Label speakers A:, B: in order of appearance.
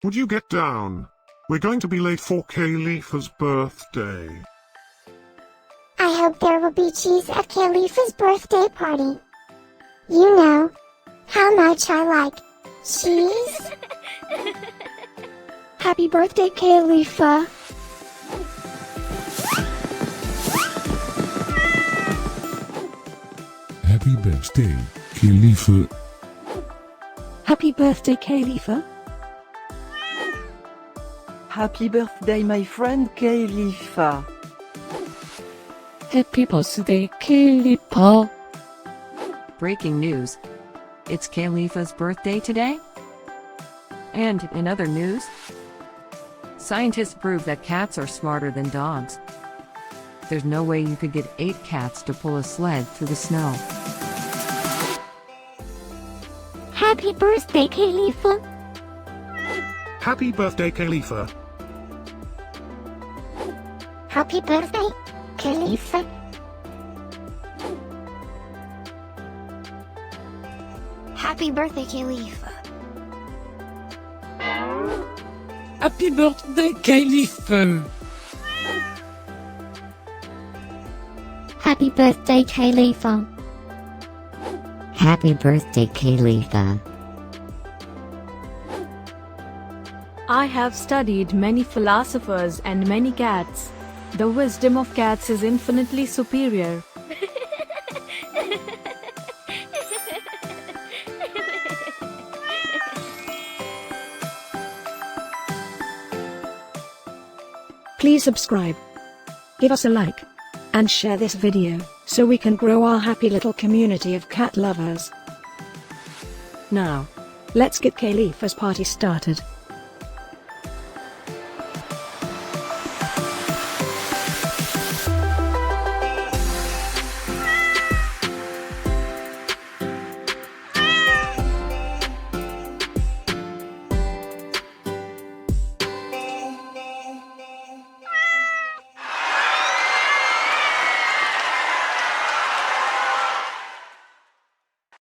A: Would you get down? We're going to be late for Khalifa's birthday.
B: I hope there will be cheese at Khalifa's birthday party. You know how much I like cheese. Happy birthday, Khalifa.
C: Happy birthday, Khelifa.
D: Happy birthday, Khalifa.
E: Happy birthday, my friend Khelifa.
D: Happy birthday, Khalifa.
F: Breaking news. It's Khalifa's birthday today? And in other news, scientists prove that cats are smarter than dogs. There's no way you could get 8 cats to pull a sled through the snow.
B: Happy birthday, Khalifa.
A: Happy birthday, Khalifa.
B: Happy birthday, Khalifa. Happy birthday, Khalifa.
D: Happy birthday, Khalifa.
B: Happy birthday, Khalifa.
G: Happy birthday, Khalifa.
H: I have studied many philosophers and many cats. The wisdom of cats is infinitely superior.
D: Please subscribe, give us a like, and share this video, so we can grow our happy little community of cat lovers. Now, let's get Khalifa's party started.